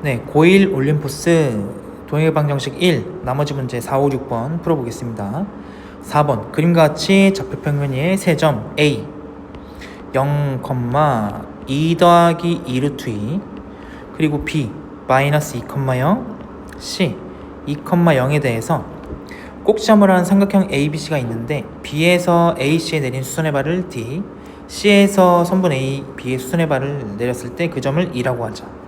네, 고1 올림포스 동일 방정식 1 나머지 문제 4, 5, 6번 풀어보겠습니다. 4번 그림과 같이 좌표평면 위의 세점 A 0,2 더하기 2 루트 2 그리고 B 마이너스 2,0 C 2,0에 대해서 꼭지점을 한 삼각형 ABC가 있는데 B에서 AC에 내린 수선의 발을 D, C에서 선분 A, B의 수선의 발을 내렸을 때 그 점을 E라고 하자.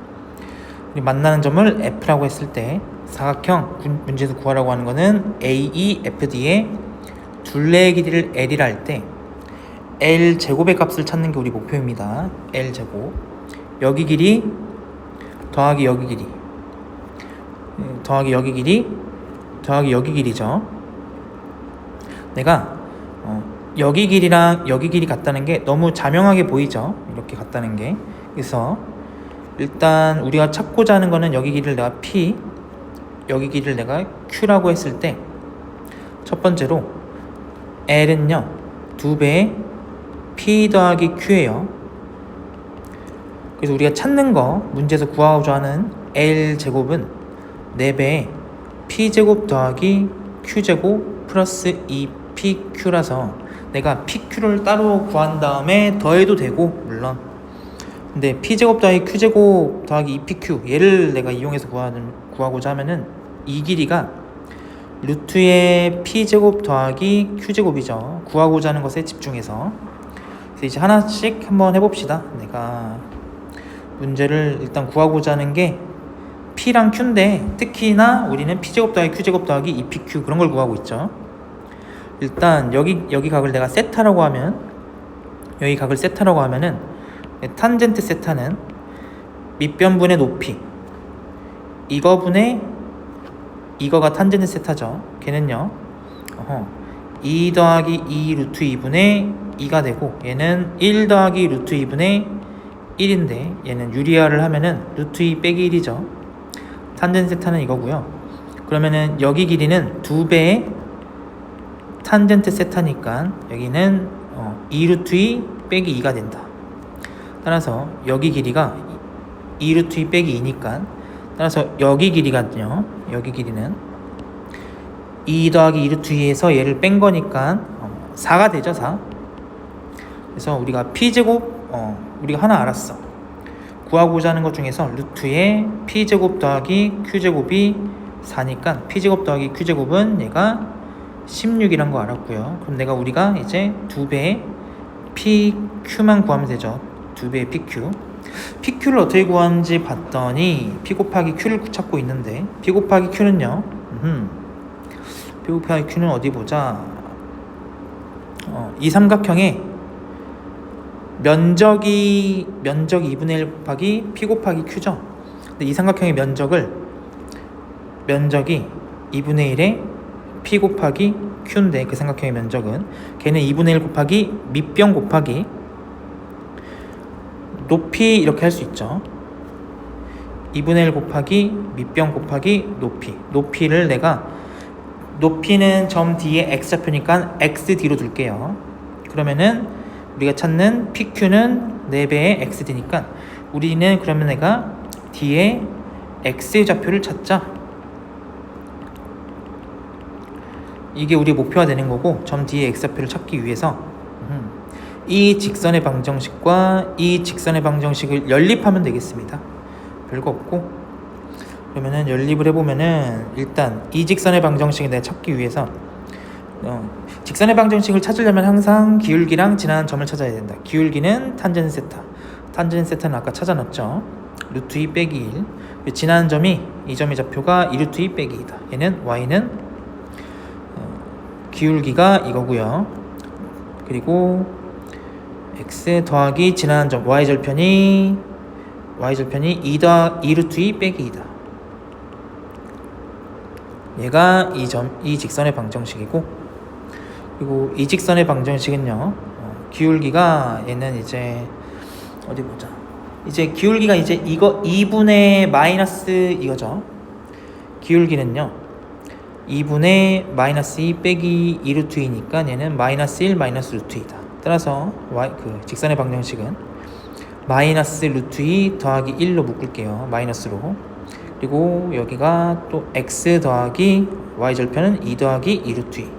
만나는 점을 F라고 했을 때 사각형 문제에서 구하라고 하는 거는 AEFD의 둘레의 길이를 L이라 할 때 L 제곱의 값을 찾는 게 우리 목표입니다. L 제곱 여기 길이 더하기 여기 길이 더하기 여기 길이 더하기 여기 길이죠. 내가 여기 길이랑 여기 길이 같다는 게 너무 자명하게 보이죠. 이렇게 같다는 게. 그래서 일단 우리가 찾고자 하는 거는 여기 길이를 내가 P, 여기 길이를 내가 Q라고 했을 때 첫 번째로 L은요 2배의 P 더하기 Q예요. 그래서 우리가 찾는 거 문제에서 구하고자 하는 L 제곱은 4배의 P제곱 더하기 Q제곱 플러스 2PQ라서 내가 PQ를 따로 구한 다음에 더해도 되고 물론 근데 P제곱 더하기 Q제곱 더하기 2PQ 얘를 내가 이용해서 구하고자 하면은 이 길이가 루트의 P제곱 더하기 Q제곱이죠. 구하고자 하는 것에 집중해서. 그래서 이제 하나씩 한번 해봅시다. 내가 문제를 일단 구하고자 하는 게 P랑 Q인데 특히나 우리는 P제곱 더하기 Q제곱 더하기 2PQ 그런 걸 구하고 있죠. 일단 여기 각을 내가 세타라고 하면 여기 각을 세타라고 하면은 탄젠트 세타는 밑변분의 높이 이거가 탄젠트 세타죠. 걔는요 2 더하기 2 루트 2분의 2가 되고 얘는 1 더하기 루트 2분의 1인데 얘는 유리화를 하면은 루트 2 빼기 1이죠. 탄젠트 세타는 이거고요. 그러면은 여기 길이는 2배의 탄젠트 세타니까 여기는 2 루트 2 빼기 2가 된다. 따라서 여기 길이가 2 루트 2 빼기 2니까 따라서 여기 길이가요. 여기 길이는 2 더하기 2 루트 2에서 얘를 뺀 거니까 4가 되죠. 4. 그래서 우리가 P제곱 우리가 하나 알았어. 구하고자 하는 것 중에서 루트의 P제곱 더하기 Q제곱이 4니까 P제곱 더하기 Q제곱은 얘가 16이란 거 알았고요. 그럼 우리가 이제 2배의 PQ만 구하면 되죠. 2배의 PQ. PQ를 어떻게 구하는지 봤더니 P 곱하기 Q를 찾고 있는데 P 곱하기 Q는요. P 곱하기 Q는 어디 보자. 이 삼각형의 면적이 2분의 1 곱하기 P 곱하기 Q죠. 근데 이 삼각형의 면적이 2분의 1의 P 곱하기 Q인데 그 삼각형의 면적은 걔는 2분의 1 곱하기 밑변 곱하기 높이 이렇게 할 수 있죠. 2분의 1 곱하기 밑변 곱하기 높이를 내가 높이는 점 D에 X좌표니까 XD로 둘게요. 그러면은 우리가 찾는 PQ는 4배의 XD니까 우리는 그러면 내가 D의 X좌표를 찾자. 이게 우리 목표가 되는 거고 점 D의 X좌표를 찾기 위해서 이 직선의 방정식과 이 직선의 방정식을 연립하면 되겠습니다. 별거 없고 그러면은 연립을 해보면은 일단 이 직선의 방정식을 내가 찾기 위해서 직선의 방정식을 찾으려면 항상 기울기랑 지나는 점을 찾아야 된다. 기울기는 탄젠트 세타, 탄젠트 세타는 아까 찾아놨죠. 루트 2 빼기 1. 지나는 점이 이 점의 좌표가 2 루트 2 빼기 2다. 얘는 y는 기울기가 이거고요. 그리고 x 더하기 지나는 점 y절편이 2 루트 2 빼기 2다. 얘가 이 직선의 방정식이고 그리고 이 직선의 방정식은요 기울기가 얘는 이제 어디 보자. 이제 기울기가 이제 이거 2분의 마이너스 이거죠. 기울기는요 2분의 마이너스 2 빼기 2 루트 2니까 얘는 마이너스 1 마이너스 루트 2다. 따라서 직선의 방정식은 마이너스 루트 2 더하기 1로 묶을게요. 마이너스로. 그리고 여기가 또 x 더하기 y절편은 2 더하기 2 루트 2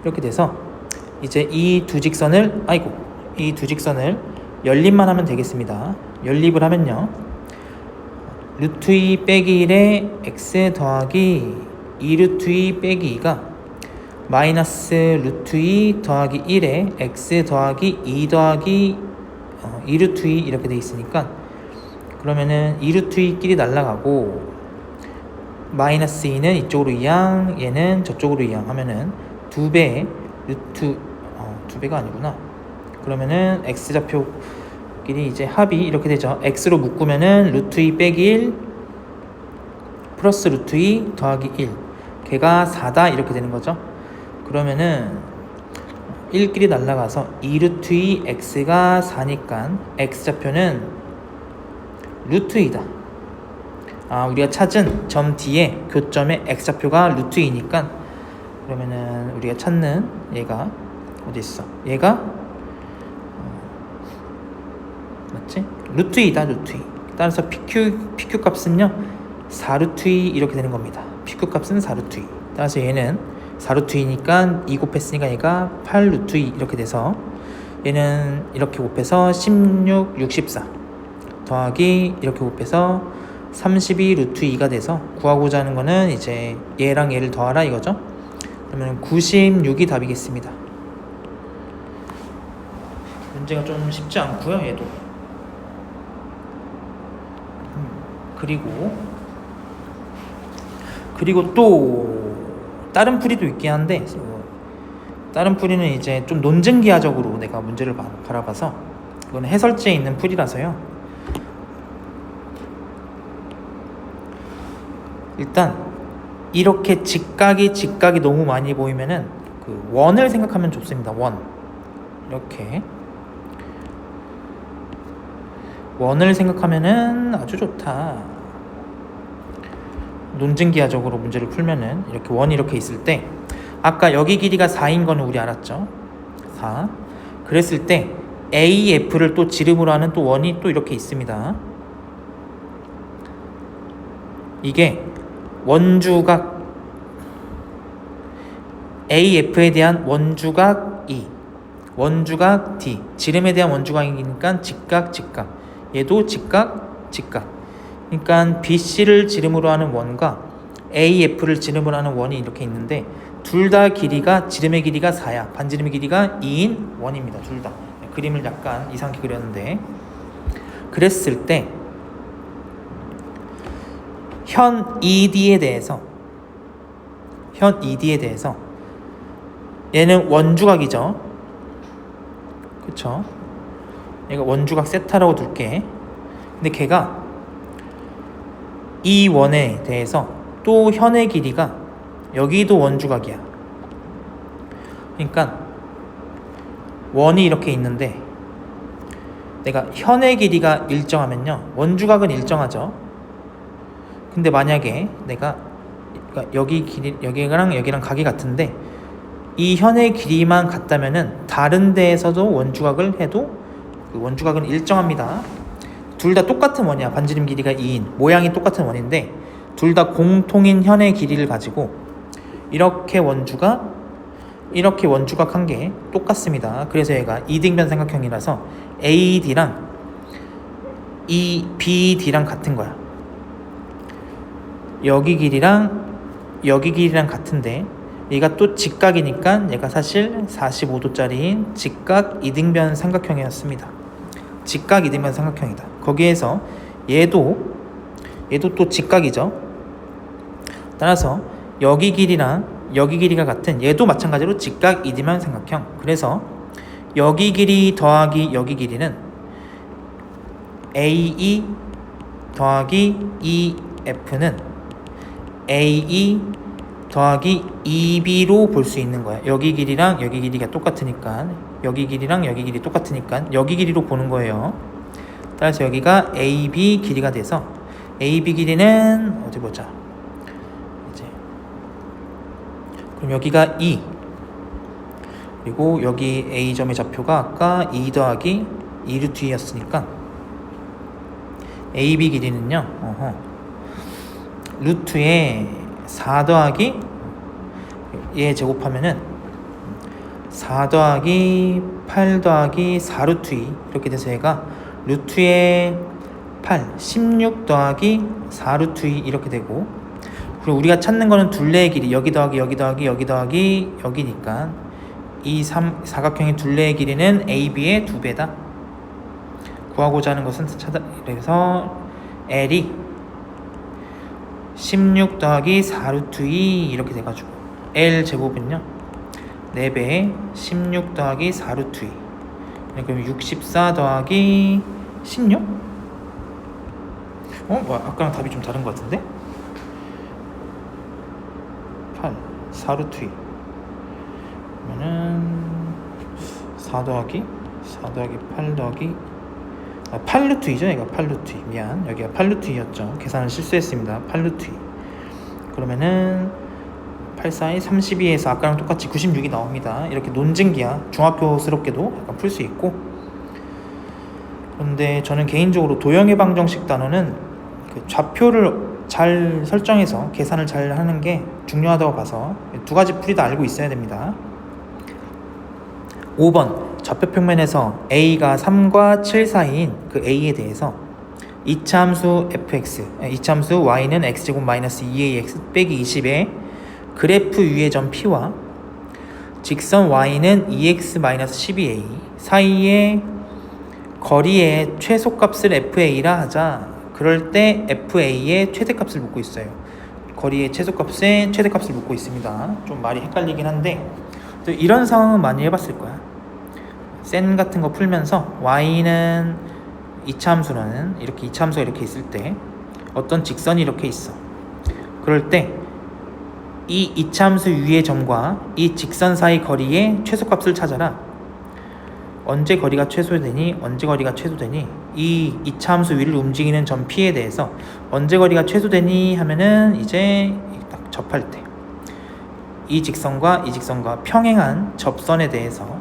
이렇게 돼서 이제 이 두 직선을 연립만 하면 되겠습니다. 연립을 하면요, 루트 2 빼기 1에 x 더하기 2 루트 2 빼기 2가 마이너스 루트 2 더하기 1에 x 더하기 2 더하기 2 루트 2 이렇게 돼 있으니까, 그러면은 2 루트 2끼리 날라가고 마이너스 2는 이쪽으로 이항, 얘는 저쪽으로 이항 하면은 2배 루트 2배가 아니구나. 그러면은 x좌표끼리 이제 합이 이렇게 되죠. x로 묶으면은 루트 2 빼기 1 플러스 루트 2 더하기 1, 걔가 4다 이렇게 되는 거죠. 그러면은 1끼리 날라가서 2 루트 2 x가 4니까 x좌표는 루트 2다. 우리가 찾은 점 D의 교점의 x좌표가 루트 2니까, 그러면은 우리가 찾는 얘가 어디 있어? 얘가 맞지? 루트 2다. 루트 2. 따라서 PQ 값은요 4 루트 2 이렇게 되는 겁니다. PQ 값은 4 루트 2. 따라서 얘는 4 루트 2니까 2 곱했으니까 얘가 8 루트 2 이렇게 돼서, 얘는 이렇게 곱해서 16, 64 더하기 이렇게 곱해서 32 루트 2가 돼서, 구하고자 하는 거는 이제 얘랑 얘를 더하라 이거죠. 그러면 96이 답이겠습니다. 문제가 좀 쉽지 않고요, 얘도. 그리고 또 다른 풀이도 있긴 한데, 다른 풀이는 이제 좀 논증기하적으로 내가 문제를 바라봐서, 이건 해설지에 있는 풀이라서요. 일단 이렇게 직각이 너무 많이 보이면은 그 원을 생각하면 좋습니다. 이렇게 원을 생각하면은 아주 좋다. 논증기하적으로 문제를 풀면은 이렇게 원이 이렇게 있을 때, 아까 여기 길이가 4인 거는 우리 알았죠? 4. 그랬을 때 AF를 또 지름으로 하는 또 원이 또 이렇게 있습니다. 이게 원주각 AF에 대한 원주각 E, 원주각 D, 지름에 대한 원주각이니까 직각. 얘도 직각. 그러니까 BC를 지름으로 하는 원과 AF를 지름으로 하는 원이 이렇게 있는데, 둘 다 길이가, 지름의 길이가 4야. 반지름의 길이가 2인 원입니다. 둘 다. 그림을 약간 이상하게 그렸는데, 그랬을 때 현 ED에 대해서 얘는 원주각이죠. 그쵸? 얘가 원주각 세타라고 둘게. 근데 걔가 이 원에 대해서 또 현의 길이가 여기도 원주각이야. 그러니까 원이 이렇게 있는데, 내가 현의 길이가 일정하면요, 원주각은 일정하죠. 근데 만약에 내가 여기 길이, 여기랑 각이 같은데 이 현의 길이만 같다면은 다른 데에서도 원주각을 해도 그 원주각은 일정합니다. 둘 다 똑같은 원이야. 반지름 길이가 2인, 모양이 똑같은 원인데 둘 다 공통인 현의 길이를 가지고 이렇게 원주각 한 게 똑같습니다. 그래서 얘가 이등변 삼각형이라서 AD랑 BD랑 같은 거야. 여기 길이랑 같은데 얘가 또 직각이니까 얘가 사실 45도짜리인 직각 이등변 삼각형이었습니다. 직각 이등변 삼각형이다. 거기에서 얘도 또 직각이죠. 따라서 여기 길이랑 여기 길이가 같은 얘도 마찬가지로 직각 이등변 삼각형. 그래서 여기 길이 더하기 여기 길이는 AE 더하기 EF는 AE 더하기 EB로 볼 수 있는 거야. 여기 길이랑 여기 길이가 똑같으니까, 여기 길이랑 여기 길이 똑같으니까 여기 길이로 보는 거예요. 따라서 여기가 AB 길이가 돼서 AB 길이는 어디 보자. 이제 그럼 여기가 E, 그리고 여기 A점의 좌표가 아까 2 더하기 2루트 2였으니까 AB 길이는요, 루트에 4 더하기 얘 제곱하면은 4 더하기 8 더하기 4 루트 2 이렇게 돼서 얘가 루트에 8, 16 더하기 4 루트 2 이렇게 되고, 그리고 우리가 찾는 거는 둘레의 길이 여기 더하기 여기 더하기 여기 더하기 여기니까 이 사각형의 둘레의 길이는 AB의 2배다. 구하고자 하는 것은 그래서 L이 16 더하기 4 루트 2 이렇게 돼가지고 L 제곱은요 4배에 16 더하기 4 루트 2, 그럼 64 더하기 16? 아까랑 답이 좀 다른 것 같은데? 8, 4 루트 2 그러면은 4 더하기 8 더하기 8 루트 2죠. 얘가 8 루트 2. 미안, 여기가 8 루트 2였죠. 계산을 실수했습니다. 8 루트 2. 그러면은 8, 4에 32에서 아까랑 똑같이 96이 나옵니다. 이렇게 논증기야 중학교스럽게도 약간 풀 수 있고. 그런데 저는 개인적으로 도형의 방정식 단어는 그 좌표를 잘 설정해서 계산을 잘 하는 게 중요하다고 봐서 두 가지 풀이 다 알고 있어야 됩니다. 5번 좌표평면에서 A가 3과 7 사이인 그 A에 대해서 이차함수 fx, 이차함수 y는 x제곱 마이너스 2ax 빼기 20의 그래프 위의 점 P와 직선 y는 2x 마이너스 12a 사이의 거리의 최소값을 fa라 하자. 그럴 때 fa의 최대값을 묻고 있어요. 거리의 최소값의 최대값을 묻고 있습니다. 좀 말이 헷갈리긴 한데 또 이런 상황은 많이 해봤을 거야. 센 같은 거 풀면서 y는 이차함수라는 이렇게 이차함수가 이렇게 있을 때 어떤 직선이 이렇게 있어. 그럴 때 이 이차함수 위의 점과 이 직선 사이 거리의 최소값을 찾아라. 언제 거리가 최소되니? 언제 거리가 최소되니? 이 이차함수 위를 움직이는 점 P에 대해서 언제 거리가 최소되니 하면은 이제 딱 접할 때 이 직선과 이 직선과 평행한 접선에 대해서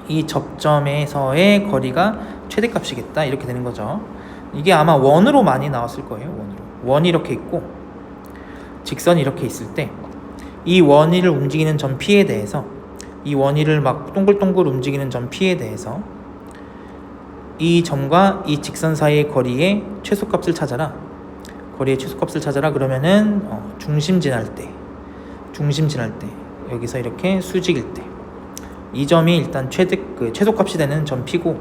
이 접점에서의 거리가 최대값이겠다 이렇게 되는 거죠. 이게 아마 원으로 많이 나왔을 거예요. 원이 이렇게 있고 직선이 이렇게 있을 때 이 원위를 움직이는 점 P에 대해서 이 원위를 막 동글동글 움직이는 점 P에 대해서 이 점과 이 직선 사이의 거리의 최소값을 찾아라. 거리의 최소값을 찾아라. 그러면은 중심 지날 때 여기서 이렇게 수직일 때 이 점이 일단 최소값이 되는 점 P고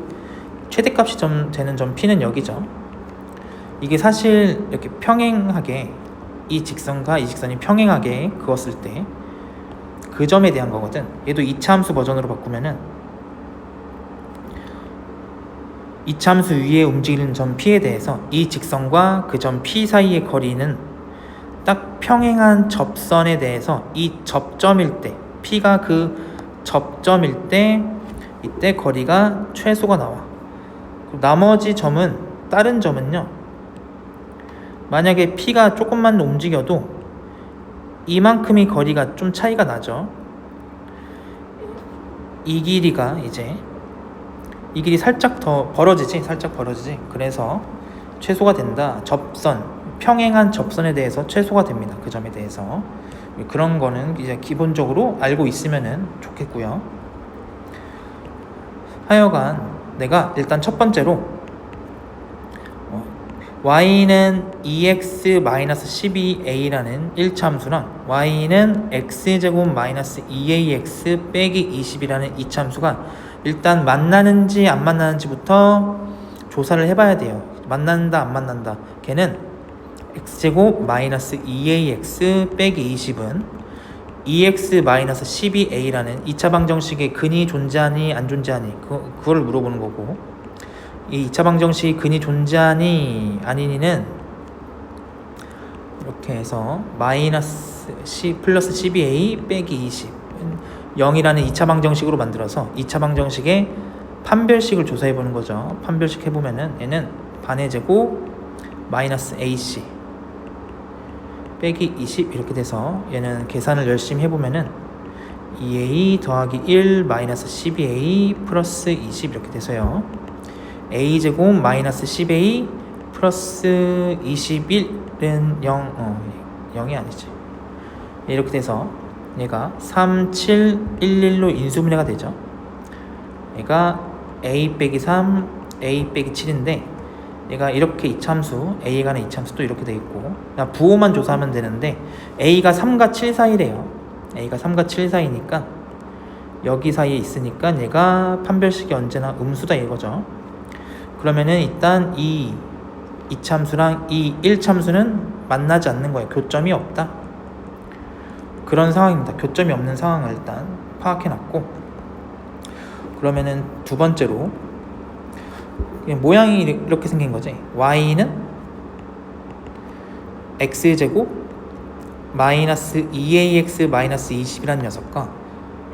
최대값이 되는 점 P는 여기죠. 이게 사실 이렇게 평행하게 이 직선과 이 직선이 평행하게 그었을 때 그 점에 대한 거거든. 얘도 이차함수 버전으로 바꾸면은 이차함수 위에 움직이는 점 P에 대해서 이 직선과 그 점 P 사이의 거리는 딱 평행한 접선에 대해서 이 접점일 때 P가 그 접점일 때 이때 거리가 최소가 나와. 나머지 점은 다른 점은요 만약에 P가 조금만 움직여도 이만큼의 거리가 좀 차이가 나죠. 이 길이가 이 길이 살짝 더 벌어지지. 그래서 최소가 된다. 접선, 평행한 접선에 대해서 최소가 됩니다. 그 점에 대해서. 그런 거는 이제 기본적으로 알고 있으면은 좋겠고요. 하여간 내가 일단 첫 번째로 y는 2x-12a라는 1차함수랑 y는 x제곱 마이너스 2ax 빼기 20이라는 2차함수가 일단 만나는지 안 만나는지부터 조사를 해봐야 돼요. 만난다 안 만난다. 걔는 x제곱 마이너스 2ax 빼기 20은 2x 마이너스 12a라는 2차 방정식의 근이 존재하니 안 존재하니 그걸 물어보는 거고, 이 2차 방정식이 근이 존재하니 아니니는 이렇게 해서 마이너스 플러스 12a 빼기 20 0이라는 2차 방정식으로 만들어서 2차 방정식의 판별식을 조사해 보는 거죠. 판별식 해보면은 얘는 반의 제곱 마이너스 ac 빼기 20 이렇게 돼서 얘는 계산을 열심히 해보면은 2a 더하기 1 마이너스 12a 플러스 20 이렇게 돼서요 a제곱 마이너스 10a 플러스 21 0이 아니지. 이렇게 돼서 얘가 3, 7, 1, 1로 인수분해가 되죠. 얘가 a 빼기 3, a 빼기 7인데 얘가 이렇게 이참수, a에 관한 이참수도 이렇게 돼 있고 그냥 부호만 조사하면 되는데 a가 3과 7 사이래요. a가 3과 7 사이니까 여기 사이에 있으니까 얘가 판별식이 언제나 음수다 이거죠. 그러면은 일단 이 이참수랑 이 1참수는 만나지 않는 거예요. 교점이 없다. 그런 상황입니다. 교점이 없는 상황을 일단 파악해놨고, 그러면은 두 번째로 모양이 이렇게 생긴 거지. y는 x제곱 마이너스 2ax 마이너스 20이라는 녀석과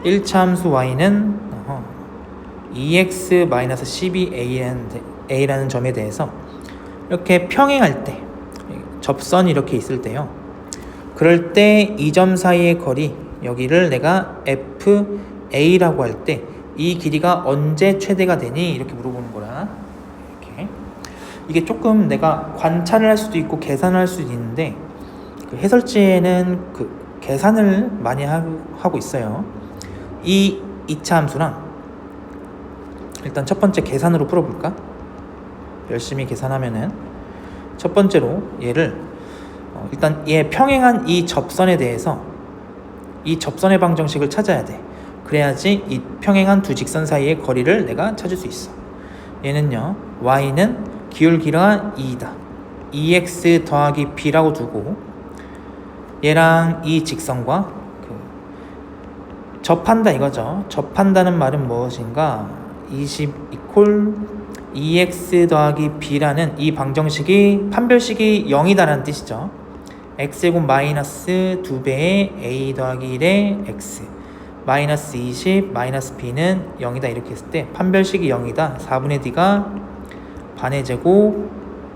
1차함수 y는 2x 마이너스 12a라는 점에 대해서 이렇게 평행할 때, 접선이 이렇게 있을 때요, 그럴 때 이 점 사이의 거리, 여기를 내가 FA라고 할 때 이 길이가 언제 최대가 되니? 이렇게 물어보는 거라. 이렇게. 이게 조금 내가 관찰을 할 수도 있고 계산을 할 수도 있는데 그 해설지에는 그 계산을 많이 하고 있어요. 이 2차 함수랑 일단 첫 번째 계산으로 풀어볼까? 열심히 계산하면은 첫 번째로 얘를 일단 얘 평행한 이 접선에 대해서 이 접선의 방정식을 찾아야 돼. 그래야지 이 평행한 두 직선 사이의 거리를 내가 찾을 수 있어. 얘는요, y는 기울기가 2이다. 2x 더하기 b라고 두고 얘랑 이 직선과 접한다 이거죠. 접한다는 말은 무엇인가? 20 이퀄 2x 더하기 b라는 이 방정식이 판별식이 0이다라는 뜻이죠. x제곱 마이너스 2배의 a 더하기 1의 x 마이너스 20 마이너스 b는 0이다 이렇게 했을 때 판별식이 0이다. 4분의 d가 반의 제곱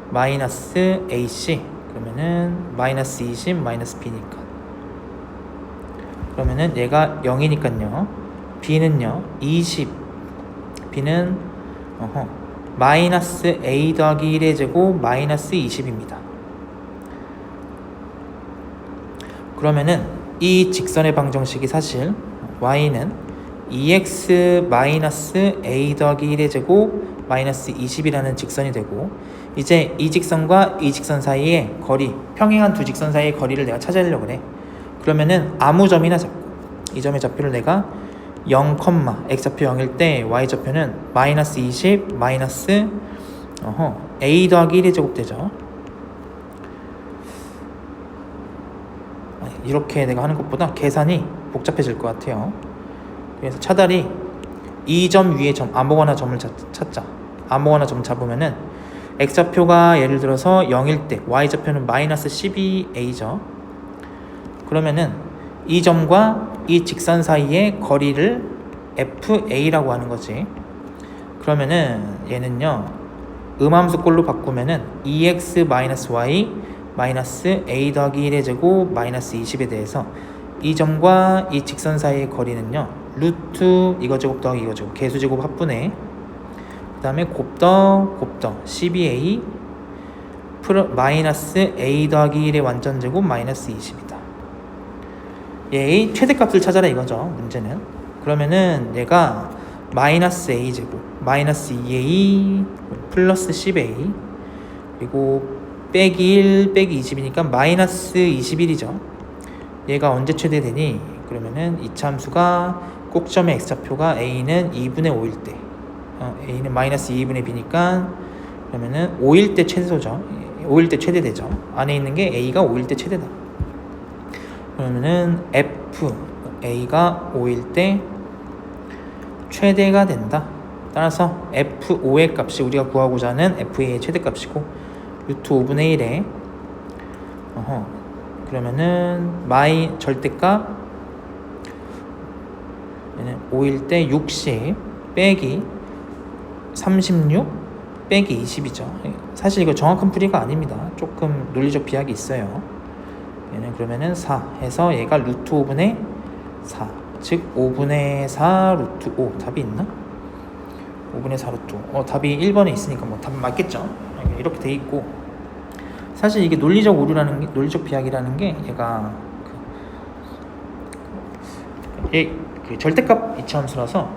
마이너스 ac 그러면은 마이너스 20 마이너스 b니까 그러면은 얘가 0이니까요. b는요 20 b는 마이너스 a 더하기 1의 제곱 마이너스 20입니다. 그러면은 이 직선의 방정식이 사실 y는 2x 마이너스 a 더하기 1의 제곱 마이너스 20이라는 직선이 되고, 이제 이 직선과 이 직선 사이의 거리, 평행한 두 직선 사이의 거리를 내가 찾으려고 그래. 그러면은 아무 점이나 잡고 이 점의 좌표를 내가 0, x좌표 0일 때 y좌표는 마이너스 20 마이너스 a 더하기 1의 제곱 되죠. 이렇게 내가 하는 것보다 계산이 복잡해질 것 같아요. 그래서 차라리 이 점 위에 점 아무거나 점을 찾자. 아무거나 점 잡으면은 x좌표가 예를 들어서 0일 때 y좌표는 마이너스 12a죠. 그러면은 이 점과 이 직선 사이의 거리를 FA라고 하는 거지. 그러면은 얘는요, 음함수꼴로 바꾸면은 2x-y 마이너스 a 더하기 1의 제곱 마이너스 20에 대해서 이 점과 이 직선 사이의 거리는요, 루트 이거 제곱 더하기 이거 제곱 개수 제곱 합분에 그 다음에 곱더 12a 마이너스 a 더하기 1의 완전 제곱 마이너스 20이다. 얘의 최대값을 찾아라 이거죠, 문제는. 그러면은 얘가 마이너스 a 제곱 마이너스 2a 플러스 10a 그리고 빼기 1 빼기 20이니까 마이너스 21이죠. 얘가 언제 최대되니? 그러면은 이차 함수가 꼭점의 x좌표가 a는 2분의 5일 때 a는 마이너스 2분의 b니까 그러면은 5일 때 최소죠. 5일 때 최대되죠. 안에 있는 게 a가 5일 때 최대다. 그러면은 f a가 5일 때 최대가 된다. 따라서 f5의 값이 우리가 구하고자 하는 fa의 최대값이고 루트 5분의 1에 그러면은 절대값 얘는 5일 때 60 빼기 36 빼기 20이죠. 사실 이거 정확한 풀이가 아닙니다. 조금 논리적 비약이 있어요. 얘는 그러면은 4 해서 얘가 루트 5분의 4 즉 5분의 4 루트 5 답이 있나? 5분의 4 루트 5 답이 1번에 있으니까 뭐 답은 맞겠죠. 이렇게 돼 있고 사실 이게 논리적 오류라는 게, 논리적 비약이라는 게 얘가 그 절대값 이차함수라서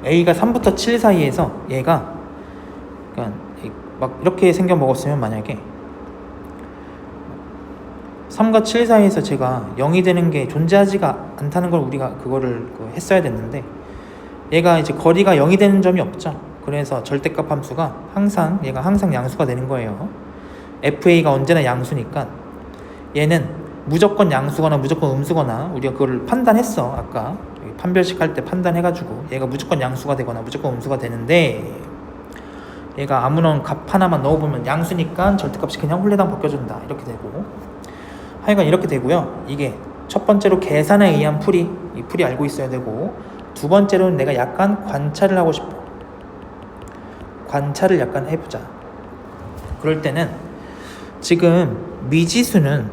a가 3부터 7 사이에서 얘가 그러니까 막 이렇게 생겨 먹었으면 만약에 3과 7 사이에서 제가 0이 되는 게 존재하지가 않다는 걸 우리가 그거를 했어야 됐는데 얘가 이제 거리가 0이 되는 점이 없죠. 그래서 절대값 함수가 얘가 항상 양수가 되는 거예요. FA가 언제나 양수니까 얘는 무조건 양수거나 무조건 음수거나 우리가 그걸 판단했어. 아까 판별식 할 때 판단해가지고 얘가 무조건 양수가 되거나 무조건 음수가 되는데 얘가 아무런 값 하나만 넣어보면 양수니까 절대값이 그냥 홀레당 바뀌어준다 이렇게 되고 하여간 이렇게 되고요. 이게 첫 번째로 계산에 의한 풀이, 이 풀이 알고 있어야 되고 두 번째로는 내가 약간 관찰을 하고 싶어. 관찰을 약간 해보자. 그럴 때는 지금 미지수는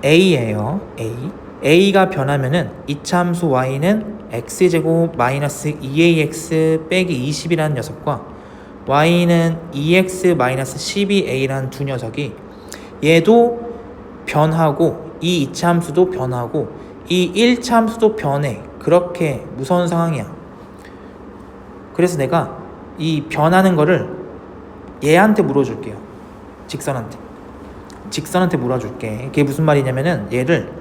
a예요. a가 변하면은 이차함수 y는 x제곱 마이너스 2ax 빼기 20이라는 녀석과 y는 2x 마이너스 12a라는 두 녀석이 얘도 변하고 이 이차함수도 변하고 이 1차함수도 변해. 그렇게 무서운 상황이야. 그래서 내가 이 변하는 거를 얘한테 물어줄게요. 직선한테 물어줄게. 그게 무슨 말이냐면은 얘를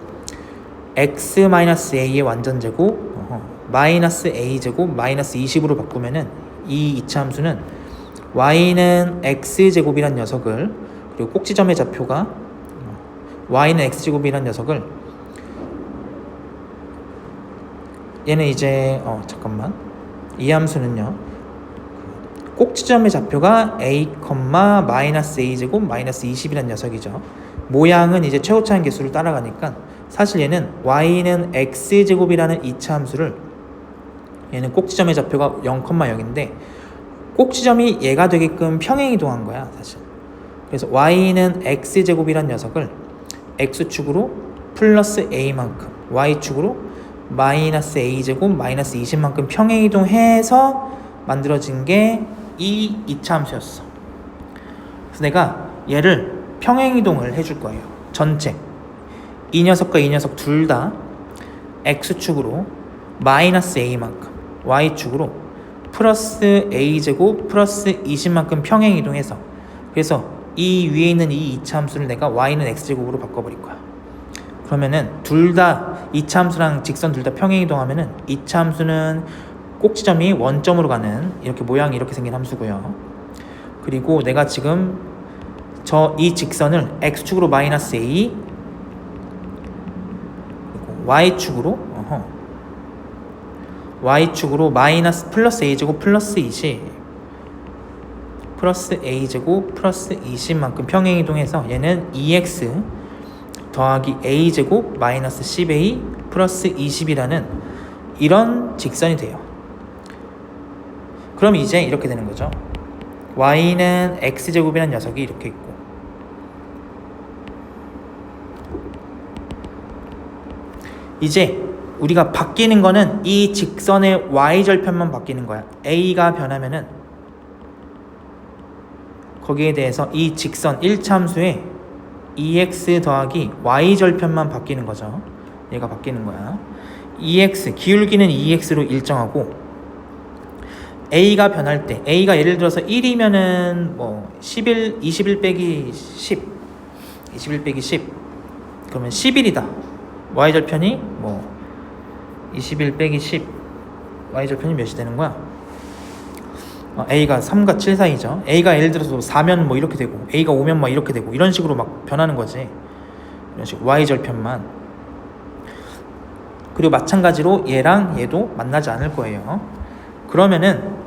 x-a의 완전제곱 마이너스 a제곱 마이너스 20으로 바꾸면은 이 이차함수는 y는 x제곱이란 녀석을 그리고 꼭지점의 좌표가 y는 x제곱이란 녀석을 얘는 이제 잠깐만 이 함수는요 꼭지점의 좌표가 a, 마이너스 a제곱 마이너스 20이란 녀석이죠. 모양은 이제 최고차항 개수를 따라가니까 사실 얘는 y는 x제곱이라는 이차 함수를 얘는 꼭지점의 좌표가 0,0인데 꼭지점이 얘가 되게끔 평행 이동한 거야 사실. 그래서 y는 x제곱이란 녀석을 x축으로 플러스 a만큼 y축으로 마이너스 a제곱 마이너스 20만큼 평행 이동해서 만들어진 게 이 이차 함수였어. 그래서 내가 얘를 평행 이동을 해줄 거예요. 전체 이 녀석과 이 녀석 둘 다 x축으로 마이너스 a만큼 y축으로 플러스 a제곱 플러스 20만큼 평행 이동해서 그래서 이 위에 있는 이 이차 함수를 내가 y는 x제곱으로 바꿔버릴 거야. 그러면은 둘 다 이차 함수랑 직선 둘 다 평행 이동하면은 이차 함수는 꼭지점이 원점으로 가는 이렇게 모양이 이렇게 생긴 함수고요. 그리고 내가 지금 이 직선을 x축으로 마이너스 a y축으로 마이너스 플러스 a제곱 플러스 20 플러스 a제곱 플러스 20만큼 평행 이동해서 얘는 2x 더하기 a제곱 마이너스 10a 플러스 20이라는 이런 직선이 돼요. 그럼 이제 이렇게 되는 거죠. y는 x제곱이라는 녀석이 이렇게 있고 이제 우리가 바뀌는 거는 이 직선의 y절편만 바뀌는 거야. a가 변하면은 거기에 대해서 이 직선 1차 함수에 2x 더하기 y절편만 바뀌는 거죠. 얘가 바뀌는 거야. 2x 기울기는 2x로 일정하고 a가 변할 때 a가 예를 들어서 1이면은 뭐 21 빼기 10 그러면 11이다. y절편이 뭐 21 빼기 10 y절편이 몇이 되는 거야? a가 3과 7 사이죠. a가 예를 들어서 4면 뭐 이렇게 되고 a가 5면 막 이렇게 되고 이런 식으로 막 변하는 거지. 이런 식으로 y절편만. 그리고 마찬가지로 얘랑 얘도 만나지 않을 거예요. 그러면은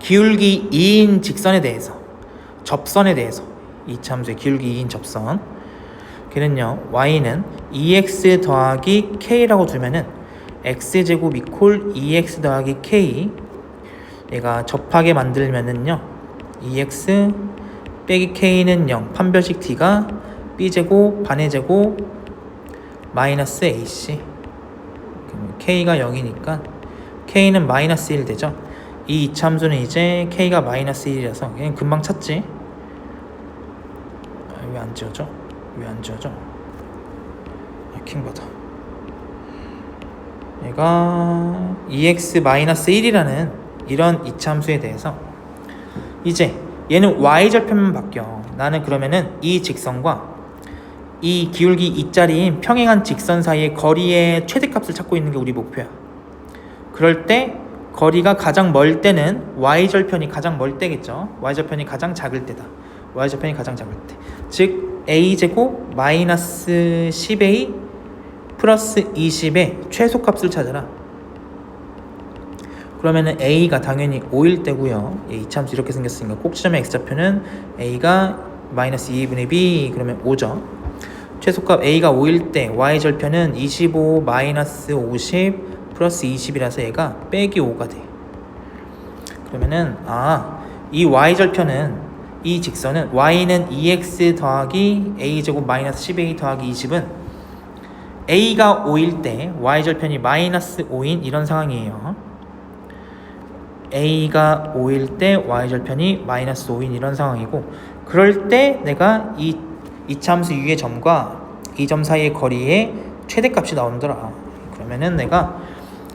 기울기 2인 직선에 대해서 접선에 대해서 이차 함수의 기울기 2인 접선 걔는요 y는 2x 더하기 k라고 두면은 x제곱 이퀄 2x 더하기 k 얘가 접하게 만들면은요 2x 빼기 k는 0 판별식 t가 b제곱 반의 제곱 마이너스 ac k가 0이니까 k는 마이너스 1 되죠. 이 이차함수는 이제 k가 마이너스 1이라서 그냥 금방 찾지. 왜 안 지워져? 왜 안 지워져? 킹받아. 얘가 2x-1이라는 이런 이차함수에 대해서 이제 얘는 y절편만 바뀌어. 나는 그러면은 이 직선과 이 기울기 2짜리인 평행한 직선 사이의 거리의 최대값을 찾고 있는 게 우리 목표야. 그럴 때 거리가 가장 멀 때는 y절편이 가장 멀 때겠죠. y절편이 가장 작을 때다. y절편이 가장 작을 때. 즉 a제곱 마이너스 10a 플러스 20의 최소값을 찾아라. 그러면은 a가 당연히 5일 때고요. 이차함수 이렇게 생겼으니까 꼭지점의 x좌표는 a가 마이너스 2분의 b 그러면 5죠. 최소값 a가 5일 때 y절편은 25 마이너스 50 플러스 20이라서 얘가 빼기 5가 돼. 그러면은 이 y절편은 이 직선은 y는 2x 더하기 a제곱 마이너스 10a 더하기 20은 a가 5일 때 y절편이 마이너스 5인 이런 상황이에요. a가 5일 때 y절편이 마이너스 5인 이런 상황이고, 그럴 때 내가 이 이차함수 위의 점과 이 점 사이의 거리의 최대값이 나온더라. 그러면은 내가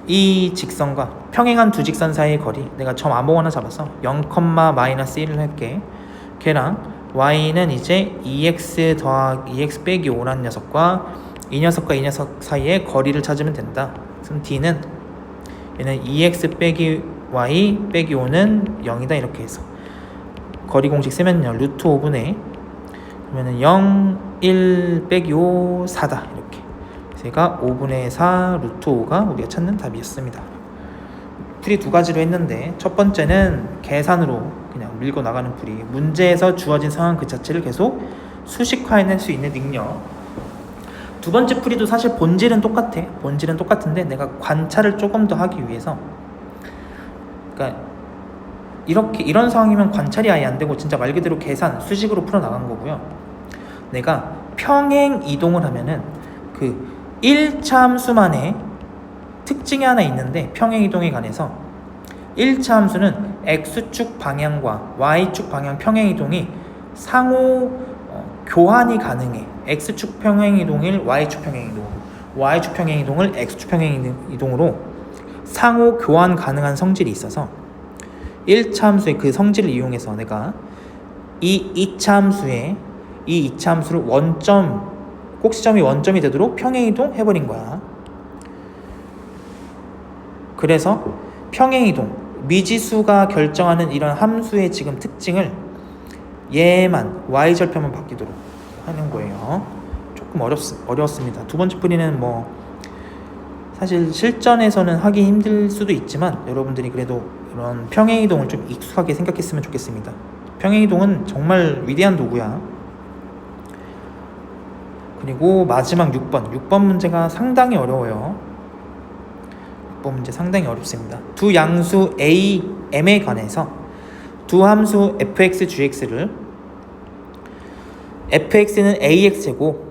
이 직선과 평행한 두 직선 사이의 거리, 내가 점 아무거나 잡아서 0,-1을 할게. 걔랑 y는 이제 2x 더하기 2x 빼기 5라는 녀석과 이 녀석과 이 녀석 사이의 거리를 찾으면 된다. 그럼 d는 얘는 2x 빼기 y 빼기 5는 0이다 이렇게 해서 거리 공식 쓰면요 루트 5분의 그러면은 0, 1 빼기 5, 4다 이렇게. 그래서 얘가 5분의 4 루트 5가 우리가 찾는 답이었습니다. 풀이 두 가지로 했는데 첫 번째는 계산으로 그냥 밀고 나가는 풀이, 문제에서 주어진 상황 그 자체를 계속 수식화해낼 수 있는 능력. 두 번째 풀이도 사실 본질은 똑같아. 본질은 똑같은데 내가 관찰을 조금 더 하기 위해서, 그러니까 이런 상황이면 관찰이 아예 안 되고 진짜 말 그대로 계산, 수식으로 풀어나간 거고요. 내가 평행 이동을 하면은 그 1차 함수만의 특징이 하나 있는데, 평행 이동에 관해서 1차 함수는 x축 방향과 y축 방향 평행 이동이 상호 교환이 가능해. x축 평행 이동을 y축 평행 이동으로, y축 평행 이동을 x축 평행 이동으로 상호 교환 가능한 성질이 있어서 1차 함수의 그 성질을 이용해서 내가 이 2차 함수를 원점, 꼭지점이 원점이 되도록 평행이동 해버린 거야. 그래서 평행이동, 미지수가 결정하는 이런 함수의 지금 특징을 얘만 y절편만 바뀌도록 하는 거예요. 조금 어려웠습니다. 두 번째 풀이는 뭐 사실 실전에서는 하기 힘들 수도 있지만 여러분들이 그래도 이런 평행이동을 좀 익숙하게 생각했으면 좋겠습니다. 평행이동은 정말 위대한 도구야. 그리고 마지막 6번 문제가 상당히 어려워요. 6번 문제 상당히 어렵습니다. 두 양수 a, m에 관해서 두 함수 fx, gx를 fx는 ax제곱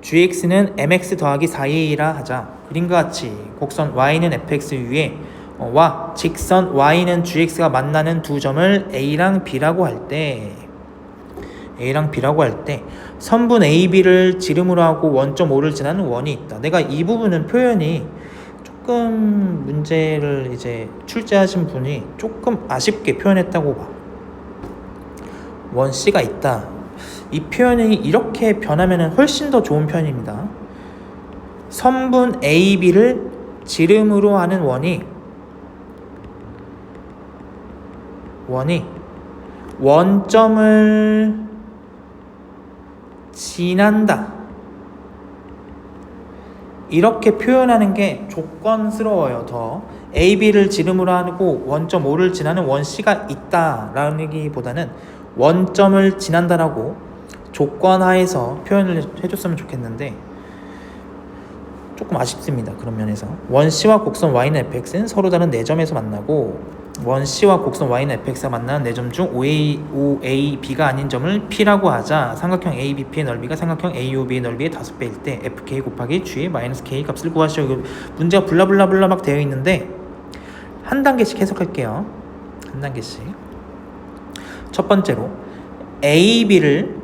gx는 mx 더하기 4a라 하자. 그림과 같이 곡선 y는 fx 위에 와 직선 y는 gx가 만나는 두 점을 a랑 b라고 할 때 선분 AB를 지름으로 하고 원점 O를 지나는 원이 있다. 내가 이 부분은 표현이 조금 문제를 이제 출제하신 분이 조금 아쉽게 표현했다고 봐. 원 C가 있다. 이 표현이 이렇게 변하면 훨씬 더 좋은 표현입니다. 선분 AB를 지름으로 하는 원이 원점을 지난다. 이렇게 표현하는 게 조건스러워요. 더 AB를 지름으로 하고 원점 O를 지나는 원 C가 있다라기보다는 원점을 지난다라고 조건하에서 표현을 해줬으면 좋겠는데 조금 아쉽습니다. 그런 면에서 원 C와 곡선 Y는 fx는 서로 다른 4점에서 만나고 원 C와 곡선 Y는 fx가 만나는 4점 중 OAB가 아닌 점을 P라고 하자. 삼각형 ABP의 넓이가 삼각형 AOB의 넓이의 5배일 때 FK 곱하기 G의 마이너스 K 값을 구하시오. 문제가 블라블라블라 막 되어 있는데 한 단계씩 해석할게요. 한 단계씩. 첫 번째로 AB를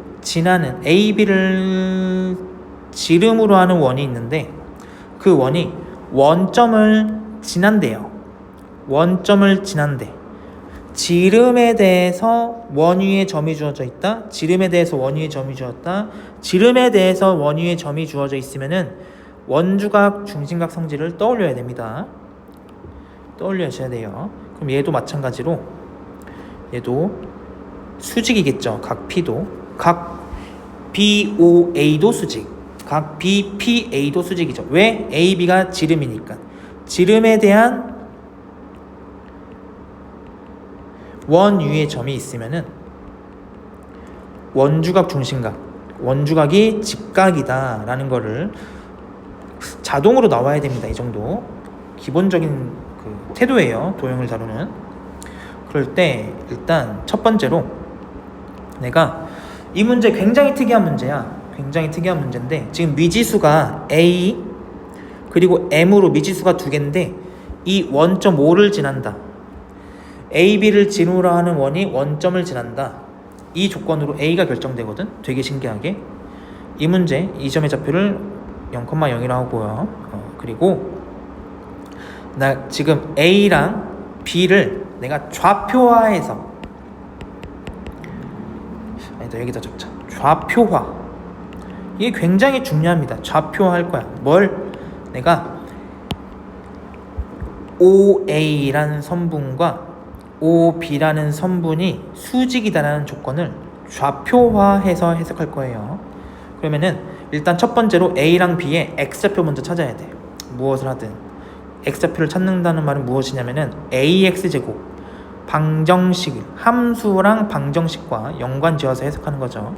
지름으로 하는 원이 있는데 그 원이 원점을 지난대요. 원점을 지난대. 지름에 대해서 원위의 점이 주어져 있다. 지름에 대해서 원위의 점이 주었다. 지름에 대해서 원위의 점이 주어져 있으면은 원주각 중심각 성질을 떠올려야 됩니다. 떠올려야 돼요. 그럼 얘도 마찬가지로 얘도 수직이겠죠. 각 P도 각 BOA도 수직, 각 BPA도 수직이죠. 왜? AB가 지름이니까. 지름에 대한 원위의 점이 있으면은 원주각 중심각, 원주각이 직각이다 라는 거를 자동으로 나와야 됩니다. 이 정도 기본적인 그 태도예요. 도형을 다루는. 그럴 때 일단 첫 번째로 내가 이 문제 굉장히 특이한 문제야. 굉장히 특이한 문제인데 지금 미지수가 A 그리고 M으로 미지수가 두 개인데 이 원점 O를 지난다. AB를 지름으로 하는 원이 원점을 지난다. 이 조건으로 A가 결정되거든. 되게 신기하게 이 문제 이 점의 좌표를 0,0이라고 하고요. 그리고 나 지금 A랑 B를 내가 좌표화해서 아니다 여기다 적자. 좌표화 이게 굉장히 중요합니다. 좌표화할 거야. 뭘? 내가 OA라는 선분과 OB라는 선분이 수직이다라는 조건을 좌표화해서 해석할 거예요. 그러면은 일단 첫 번째로 A랑 B의 X좌표 먼저 찾아야 돼. 무엇을 하든 X좌표를 찾는다는 말은 무엇이냐면은 AX제곱 방정식 함수랑 방정식과 연관 지어서 해석하는 거죠.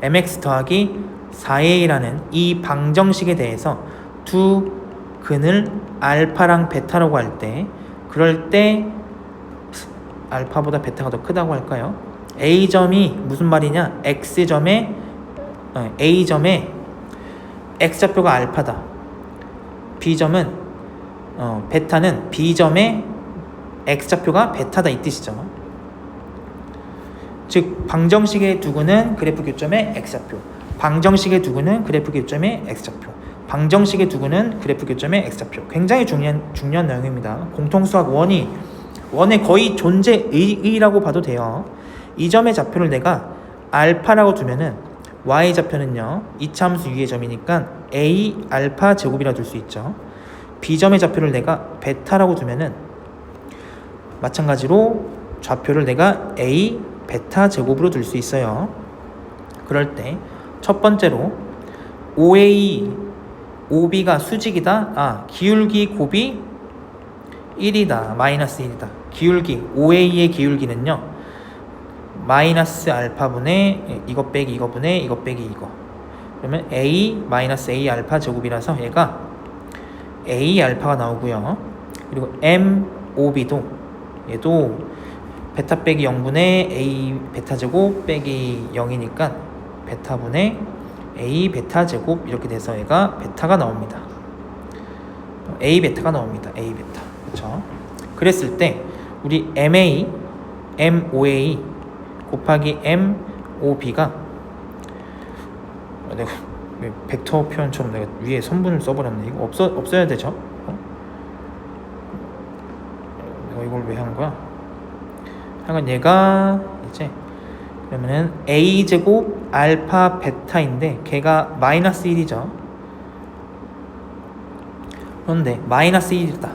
MX 더하기 4A라는 이 방정식에 대해서 두 근을 알파랑 베타라고 할 때 그럴 때 알파보다 베타가 더 크다고 할까요? A점이 무슨 말이냐? A점에 X좌표가 알파다. B점은 베타는 B점의 X좌표가 베타다 이 뜻이죠. 즉 방정식의 두근은 그래프 교점의 X좌표, 방정식의 두근은 그래프 교점의 X좌표, 방정식의 두근은 그래프 교점의 X좌표. 굉장히 중요한 내용입니다. 공통수학 원의 거의 존재의라고 봐도 돼요. 이 점의 좌표를 내가 알파라고 두면은 y 좌표는요 이차함수 U의 점이니까 A 알파 제곱이라 둘 수 있죠. B점의 좌표를 내가 베타라고 두면은 마찬가지로 좌표를 내가 A 베타 제곱으로 둘 수 있어요. 그럴 때 첫 번째로 OB가 수직이다. 기울기 곱이 1이다. 마이너스 1이다. 기울기 OA의 기울기는요 마이너스 알파분의 이거 빼기 이거분의 이거 빼기 이거. 그러면 A 마이너스 A 알파 제곱이라서 얘가 A 알파가 나오고요. 그리고 MOB도 얘도 베타 빼기 0분의 A 베타 제곱 빼기 0이니까 베타분의 A 베타 제곱 이렇게 돼서 얘가 베타가 나옵니다. A 베타가 나옵니다. A 베타. 그렇죠? 그랬을 때 우리 MOA 곱하기 MOB가 내가 벡터 표현처럼 내가 위에 선분을 써버렸네. 이거 없어야 되죠? 내가 이걸 왜 한 거야? 하여간 얘가 이제 그러면은 A제곱 알파 베타인데 걔가 마이너스 1이죠. 그런데 마이너스 1이다.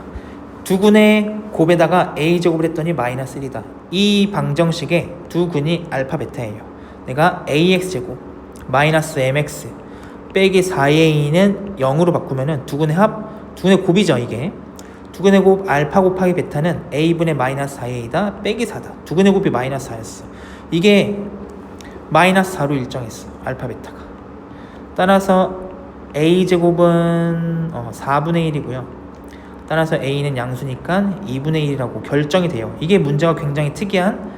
두 근의 곱에다가 A제곱을 했더니 마이너스 1이다. 이 방정식에 두 근이 알파 베타예요. 내가 AX제곱 마이너스 MX 빼기 4A는 0으로 바꾸면은 두 근의 곱이죠. 이게 두 근의 곱 알파 곱하기 베타는 A분의 마이너스 4A다 빼기 4다. 두 근의 곱이 마이너스 4였어. 이게 마이너스 4로 일정했어. 알파 베타가. 따라서 A제곱은 4분의 1이고요. 따라서 A는 양수니까 2분의 1이라고 결정이 돼요. 이게 문제가 굉장히 특이한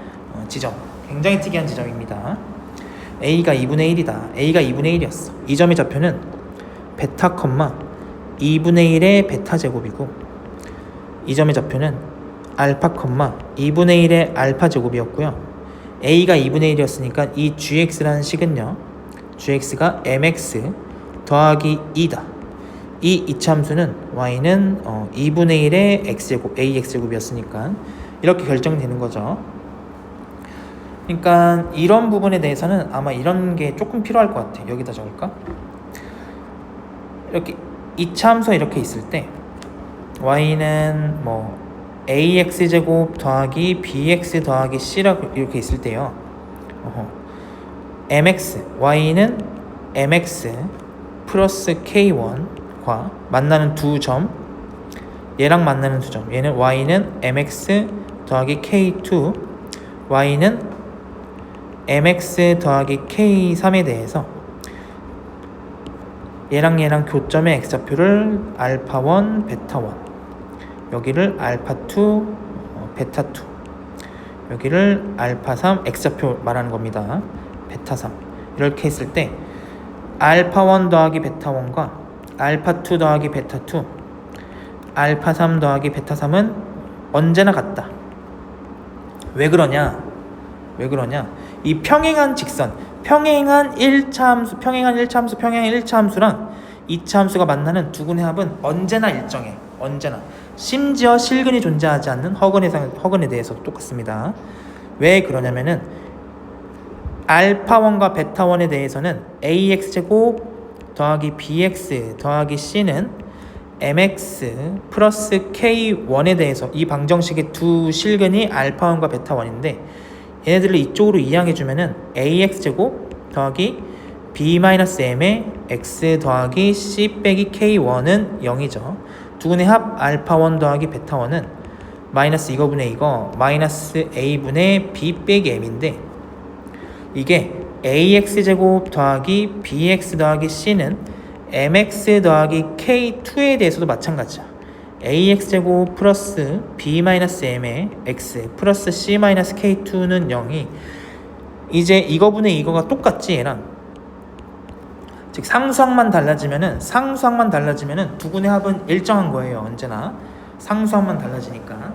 굉장히 특이한 지점입니다. A가 2분의 1이다. A가 2분의 1이었어. 이 점의 좌표는 베타, 2분의 1의 베타 제곱이고 이 점의 좌표는 알파, 2분의 1의 알파 제곱이었고요. a가 2분의 1이었으니까 이 gx라는 식은요. gx가 mx 더하기 2다. 이 이차함수는 y는 2분의 1의 x제곱, ax제곱이었으니까 이렇게 결정되는 거죠. 그러니까 이런 부분에 대해서는 아마 이런 게 조금 필요할 것 같아. 여기다 적을까? 이렇게 이차함수가 이렇게 있을 때 y는 뭐 ax제곱 더하기 bx 더하기 c라고 이렇게 있을 때요. mx, y는 mx 플러스 k1과 만나는 두 점, 얘랑 만나는 두 점, 얘는 y는 mx 더하기 k2, y는 mx 더하기 k3에 대해서 얘랑 교점의 x좌표를 알파1, 베타1, 여기를 알파2, 베타2, 여기를 알파3, x좌표 말하는 겁니다. 베타3 이렇게 했을 때 알파1 더하기 베타1과 알파2 더하기 베타2, 알파3 더하기 베타3은 언제나 같다. 왜 그러냐? 이 평행한 직선, 평행한 1차함수, 평행한 1차함수랑 2차함수가 만나는 두 군의 합은 언제나 일정해. 언제나. 심지어 실근이 존재하지 않는 허근에 대해서도 똑같습니다. 왜 그러냐면은 알파1과 베타1에 대해서는 ax제곱 더하기 bx 더하기 c는 mx 플러스 k1에 대해서 이 방정식의 두 실근이 알파1과 베타1인데 얘네들을 이쪽으로 이항해주면은 ax제곱 더하기 b-m의 x 더하기 c 빼기 k1은 0이죠. 두 군의 합 알파1 더하기 베타1은 마이너스 이거분의 이거 마이너스 a분의 b 빼기 m인데 이게 ax제곱 더하기 bx 더하기 c는 mx 더하기 k2에 대해서도 마찬가지야. ax제곱 플러스 b-m의 x 플러스 c-k2는 0이 이제 이거분의 이거가 똑같지 얘랑. 즉 상수항만 달라지면은 두 군의 합은 일정한 거예요. 언제나 상수항만 달라지니까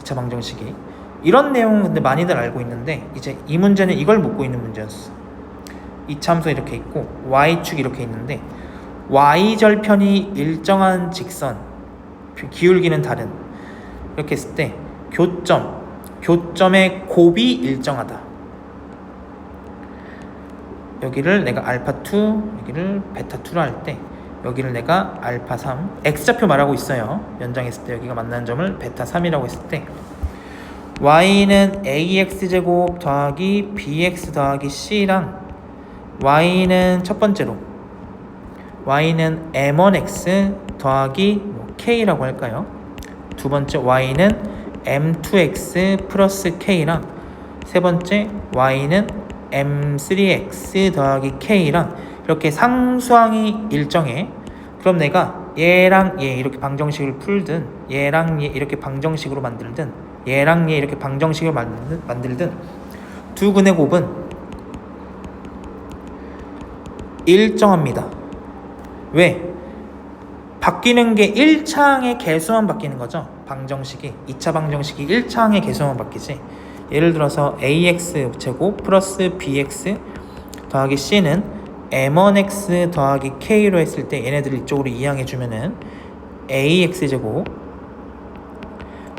2차 방정식이. 이런 내용은 근데 많이들 알고 있는데 이제 이 문제는 이걸 묻고 있는 문제였어. 이차함수 이렇게 있고 y축 이렇게 있는데 y절편이 일정한 직선, 기울기는 다른, 이렇게 했을 때 교점의 곱이 일정하다. 여기를 내가 알파2, 여기를 베타2로 할 때 여기를 내가 알파3, x좌표 말하고 있어요. 연장했을 때 여기가 만나는 점을 베타3이라고 했을 때 y는 ax제곱 더하기 bx 더하기 c랑 y는 첫 번째로 y는 m1x 더하기 k라고 할까요? 두 번째 y는 m2x 플러스 k랑 세 번째 y는 m3x 더하기 k랑 이렇게 상수항이 일정해. 그럼 내가 얘랑 얘 이렇게 방정식을 풀든 얘랑 얘 이렇게 방정식으로 만들든 얘랑 얘 이렇게 방정식을 만들든 두 근의 곱은 일정합니다. 왜? 바뀌는 게 1차항의 개수만 바뀌는 거죠. 방정식이 2차 방정식이 1차항의 개수만 바뀌지. 예를 들어서 ax제곱 플러스 bx 더하기 c는 m1x 더하기 k로 했을 때 얘네들을 이쪽으로 이항해주면은 ax제곱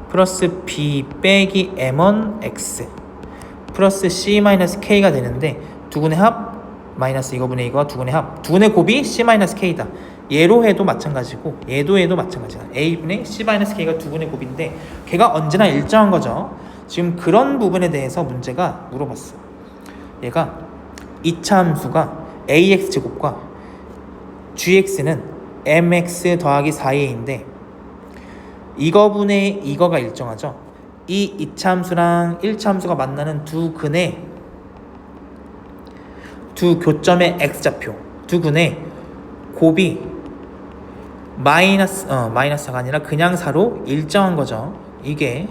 플러스 b 빼기 m1x 플러스 c-k가 되는데 두근의 합 마이너스 이거분의 이거 두근의 합, 두근의 곱이 c-k다. 얘로 해도 마찬가지고 얘도 해도 마찬가지야. a분의 c-k가 두근의 곱인데 걔가 언제나 일정한 거죠. 지금 그런 부분에 대해서 문제가 물어봤어. 얘가 2차 함수가 ax제곱과 gx는 mx 더하기 4a인데 이거분의 이거가 일정하죠. 이 2차 함수랑 1차 함수가 만나는 두 근의 두 교점의 x좌표, 두 근의 곱이 마이너스가 아니라 그냥 4로 일정한 거죠. 이게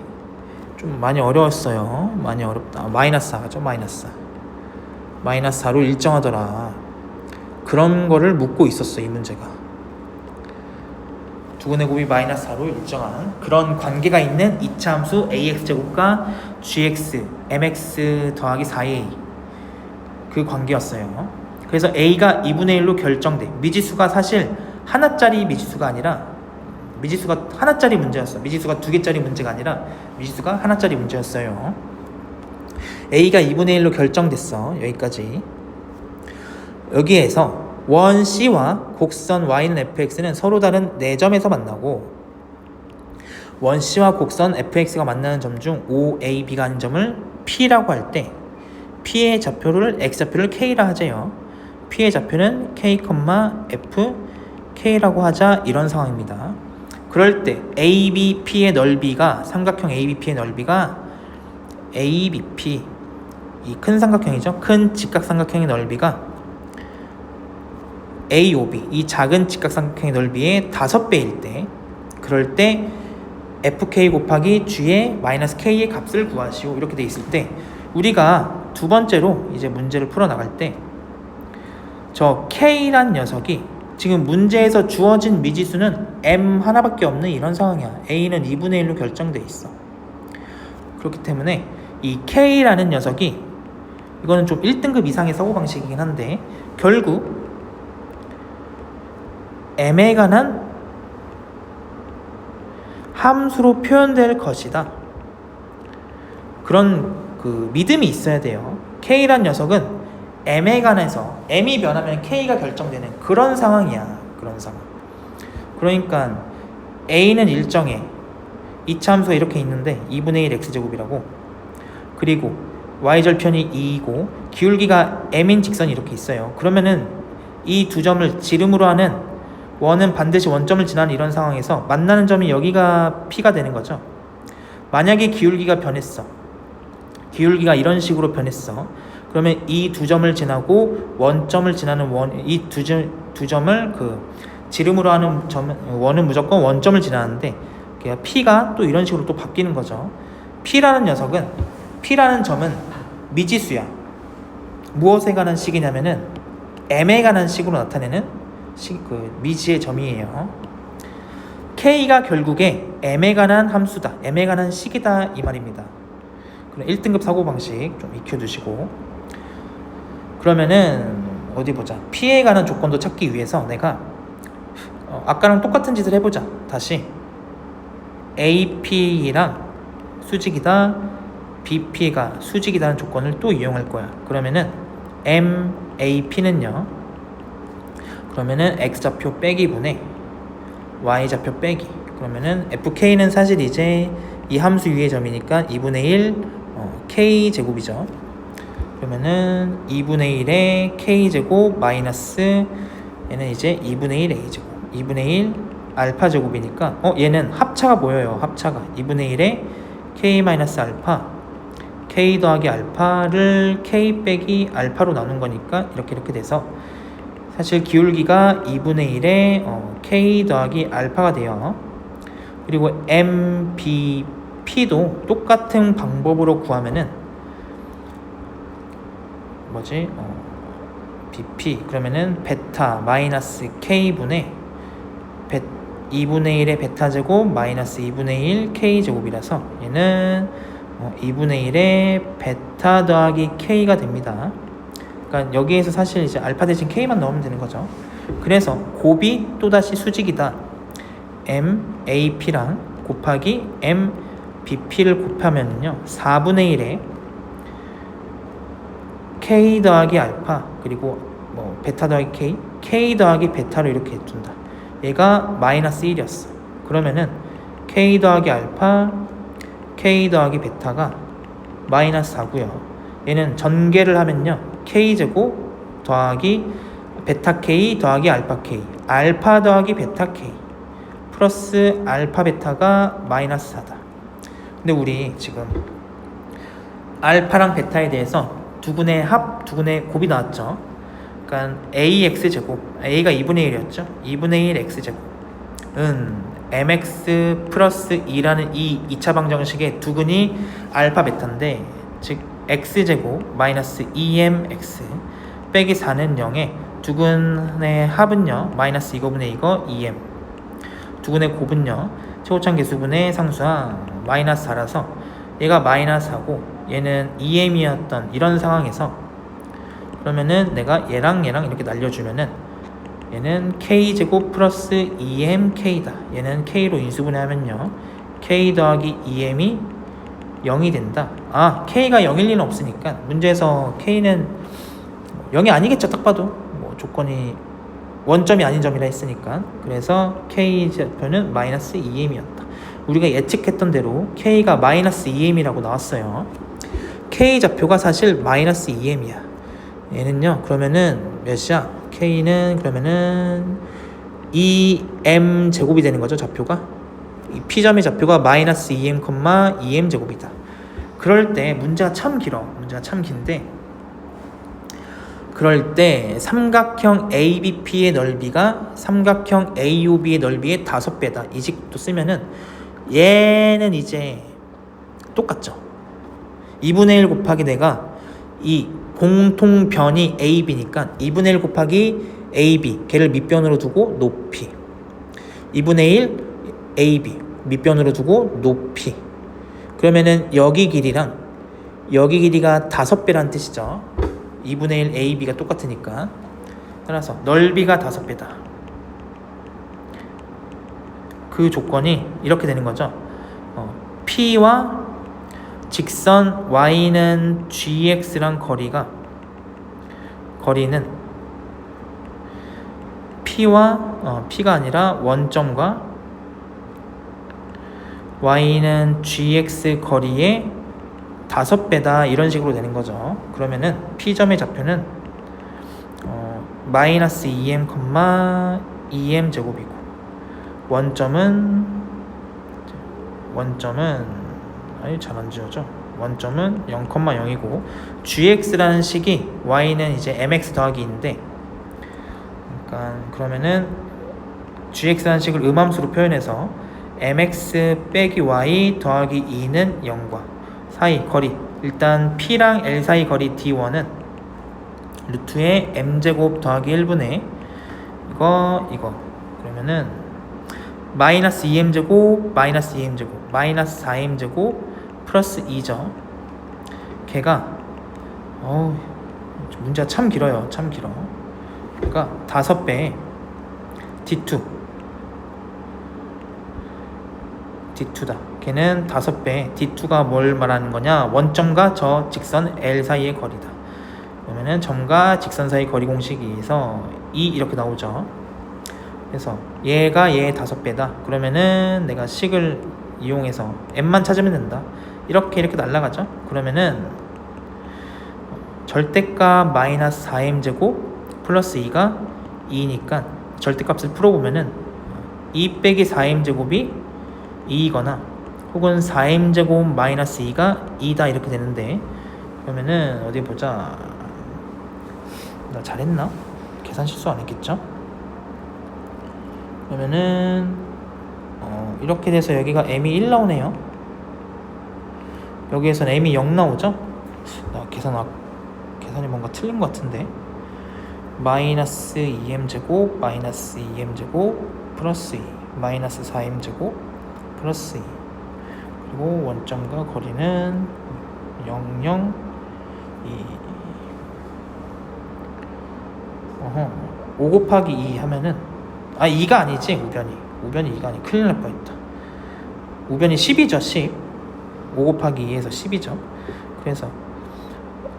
좀 많이 어려웠어요. 많이 어렵다. 마이너스 4죠. 마이너스 4로 일정하더라. 그런 거를 묻고 있었어. 이 문제가 두근의 곱이 마이너스 4로 일정한 그런 관계가 있는 이차 함수 ax제곱과 gx, mx 더하기 4a 그 관계였어요. 그래서 a가 2분의 1로 결정돼. 미지수가 사실 하나짜리 미지수가 아니라 미지수가 하나짜리 문제였어. 미지수가 2개짜리 문제가 아니라 미지수가 하나짜리 문제였어요. a가 2분의 1로 결정됐어. 여기까지. 여기에서 원 C와 곡선 Y는 fx는 서로 다른 4점에서 만나고 원 C와 곡선 fx가 만나는 점 중 OAB가 아닌 점을 P라고 할 때 P의 좌표를 X좌표를 K라 하재요. P의 좌표는 K, F, K라고 하자 이런 상황입니다. 그럴 때 ABP의 넓이가 삼각형 ABP의 넓이가 ABP 이 큰 삼각형이죠. 큰 직각삼각형의 넓이가 AOB 이 작은 직각삼각형의 넓이의 5배일 때 그럴 때 FK 곱하기 G의 마이너스 K의 값을 구하시오 이렇게 돼 있을 때 우리가 두 번째로 이제 문제를 풀어 나갈 때 저 K란 녀석이 지금 문제에서 주어진 미지수는 M 하나밖에 없는 이런 상황이야. A는 2분의 1로 결정돼 있어. 그렇기 때문에 이 K라는 녀석이 이거는 좀 1등급 이상의 사고방식이긴 한데 결국 M에 관한 함수로 표현될 것이다. 그런 그 믿음이 있어야 돼요. K란 녀석은 M에 관해서 M이 변하면 K가 결정되는 그런 상황이야. 그런 상황. 그러니까 A는 일정해. 이차 함수가 이렇게 있는데 2분의 1 x제곱이라고. 그리고 y절편이 2이고 기울기가 m인 직선이 이렇게 있어요. 그러면은 이 두 점을 지름으로 하는 원은 반드시 원점을 지나는 이런 상황에서 만나는 점이 여기가 P가 되는 거죠. 만약에 기울기가 변했어. 기울기가 이런 식으로 변했어. 그러면 이 두 점을 지나고 원점을 지나는 이 두 점을 그 지름으로 하는 원은 무조건 원점을 지나는데 P가 또 이런 식으로 또 바뀌는 거죠. P라는 점은 미지수야. 무엇에 관한 식이냐면은 M에 관한 식으로 나타내는 그 미지의 점이에요. K가 결국에 M에 관한 함수다. M에 관한 식이다 이 말입니다. 그럼 1등급 사고방식 좀 익혀두시고 그러면은 어디 보자. P에 관한 조건도 찾기 위해서 내가 아까랑 똑같은 짓을 해보자. 다시 AP랑 수직이다 BP가 수직이라는 조건을 또 이용할 거야. 그러면은 MAP는요 그러면은 X좌표 빼기 분의 Y좌표 빼기 그러면은 FK는 사실 이제 이 함수 위의 점이니까 2분의 1 K제곱이죠. 그러면은 2분의 1의 K제곱 마이너스 얘는 이제 2분의 1 A제곱 2분의 1 알파제곱이니까 얘는 합차가 보여요. 합차가 2분의 1의 K 마이너스 알파 K 더하기 알파를 K 빼기 알파로 나눈 거니까 이렇게 돼서 사실 기울기가 2분의 1의 K 더하기 알파가 돼요. 그리고 MBP도 똑같은 방법으로 구하면은 BP 그러면은 베타 마이너스 K분의 2분의 1의 베타 제곱 마이너스 2분의 1 K 제곱이라서 얘는 2분의 1의 베타 더하기 K가 됩니다. 그러니까 여기에서 사실 이제 알파 대신 K만 넣으면 되는 거죠. 그래서 곱이 또다시 수직이다. MAP랑 곱하기 MBP를 곱하면요 4분의 1의 K 더하기 알파 그리고 베타 더하기 K 더하기 베타로 이렇게 둔다. 얘가 마이너스 1이었어. 그러면은 K 더하기 알파 K 더하기 베타가 마이너스 4고요. 얘는 전개를 하면요 K제곱 더하기 베타 K 더하기 알파 K 알파 더하기 베타 K 플러스 알파 베타가 마이너스 4다. 근데 우리 지금 알파랑 베타에 대해서 두근의 곱이 나왔죠. 그러니까 AX제곱 A가 2분의 1이었죠. 2분의 1 X제곱은 mx 플러스 2라는 이 2차 방정식의 두근이 알파 베타인데 즉 x제곱 마이너스 2mx 빼기 4는 0에 두근의 합은요 마이너스 이거분의 이거 2m 두근의 곱은요 최고차항 계수분의 상수하 마이너스 4라서 얘가 마이너스 4고 얘는 2m이었던 이런 상황에서 그러면은 내가 얘랑 이렇게 날려주면은 얘는 k제곱 플러스 2mk다. 얘는 k로 인수분해하면요 k 더하기 2m이 0이 된다. 아, k가 0일 리는 없으니까 문제에서 k는 0이 아니겠죠. 딱 봐도 뭐 조건이 원점이 아닌 점이라 했으니까. 그래서 k 좌표는 마이너스 2m이었다. 우리가 예측했던 대로 k가 마이너스 2m이라고 나왔어요. k 좌표가 사실 마이너스 2m이야. 얘는요 그러면은 몇이야? k는 그러면은 2m 제곱이 되는 거죠. 좌표가 이 p점의 좌표가 마이너스 2m, 2m 제곱이다. 그럴 때 문제가 참 길어. 문제가 참 긴데 그럴 때 삼각형 ABP의 넓이가 삼각형 AOB의 넓이의 5배다. 이 식도 쓰면은 얘는 이제 똑같죠. 2분의 1 곱하기 내가 이 공통변이 AB니까 2분의 1 곱하기 AB 걔를 밑변으로 두고 높이 2분의 1 AB 밑변으로 두고 높이 그러면은 여기 길이랑 여기 길이가 5배라는 뜻이죠. 2분의 1 AB가 똑같으니까 따라서 넓이가 5배다. 그 조건이 이렇게 되는 거죠. P와 직선 Y는 GX랑 거리는 P가 아니라 원점과 Y는 GX 거리의 5배다 이런 식으로 되는 거죠. 그러면은 P점의 좌표는 마이너스 2m, 2m 제곱이고 원점은 아니 잘 안 지워져. 원점은 0,0이고 gx라는 식이 y는 이제 mx 더하기 2인데 그러니까 그러면은 gx라는 식을 음함수로 표현해서 mx 빼기 y 더하기 2는 0과 사이 거리 일단 p랑 l 사이 거리 d1은 루트의 m제곱 더하기 1분의 이거 그러면은 마이너스 2m제곱 마이너스 2m제곱 마이너스 4m제곱 플러스 2죠. 걔가 문제가 참 길어요. 참 길어. 그러니까 5배 D2다. 걔는 5배 D2가 뭘 말하는 거냐? 원점과 저 직선 L 사이의 거리다. 그러면은 점과 직선 사이 거리 공식에 의해서 2 이렇게 나오죠. 그래서 얘가 얘의 5배다. 그러면은 내가 식을 이용해서 m만 찾으면 된다. 이렇게 날라가죠. 그러면은 절대값 마이너스 4m제곱 플러스 2가 2니까 절대값을 풀어보면은 2 빼기 4m제곱이 2이거나 혹은 4m제곱 마이너스 2가 2다 이렇게 되는데 그러면은 어디 보자. 나 잘했나? 계산 실수 안 했겠죠? 그러면은 이렇게 돼서 여기가 m이 1 나오네요. 여기에서는 m이 0 나오죠? 나 계산이 뭔가 틀린 것 같은데 마이너스 2m제곱 마이너스 2m제곱 플러스 2 마이너스 4m제곱 플러스 2 그리고 원점과 거리는 0, 0, 2 5 곱하기 2 하면은 2가 아니지 우변이 2가 아니 큰일 날 뻔했다. 우변이 10이죠. 10 5 곱하기 2에서 10이죠. 그래서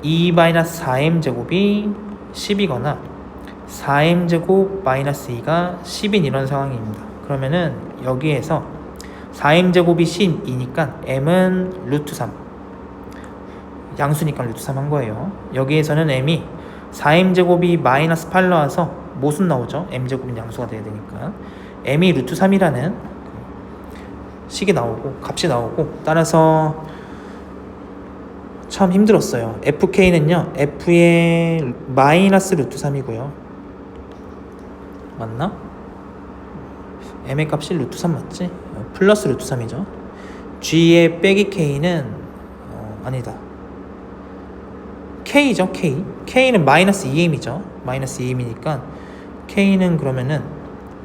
2-4m제곱이 10이거나 4m제곱 마이너스 2가 10인 이런 상황입니다. 그러면은 여기에서 4m제곱이 12니까 m은 루트 3 양수니까 루트 3 한 거예요. 여기에서는 m이 4m제곱이 마이너스 8 나와서 모순 나오죠. m제곱은 양수가 돼야 되니까 m이 루트 3이라는 식이 나오고 값이 나오고 따라서 참 힘들었어요. fk는요 f의 마이너스 루트 3이고요 맞나? m의 값이 루트 3 맞지? 플러스 루트 3이죠. g의 빼기 k는 아니다 k죠. k는 마이너스 2m이죠. 마이너스 2m이니까 k는 그러면은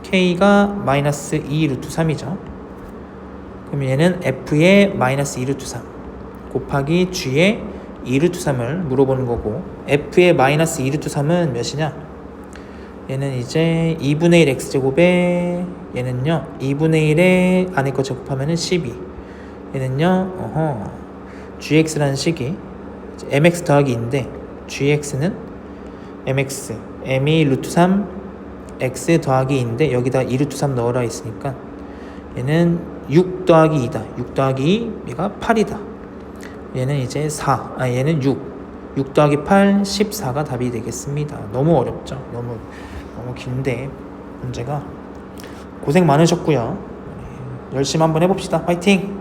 K가 마이너스 2 루트 3이죠. 그럼 얘는 F의 마이너스 2 루트 3 곱하기 G의 2 루트 3을 물어보는 거고, F의 마이너스 2 루트 3은 몇이냐? 얘는 이제 2분의 1 x제곱에 얘는요 2분의 1에 안에 거 제곱하면은 12. 얘는요 gx라는 식이 mx 더하기 2인데 gx는 mx m이 루트 3 x 더하기 2인데 여기다 2 루트 3 넣으라 있으니까 얘는 6 더하기 2다. 6 더하기 2 얘가 8이다. 얘는 이제 4 얘는 6 더하기 8 14가 답이 되겠습니다. 너무 어렵죠. 너무 긴데 문제가. 고생 많으셨고요. 열심히 한번 해봅시다. 화이팅!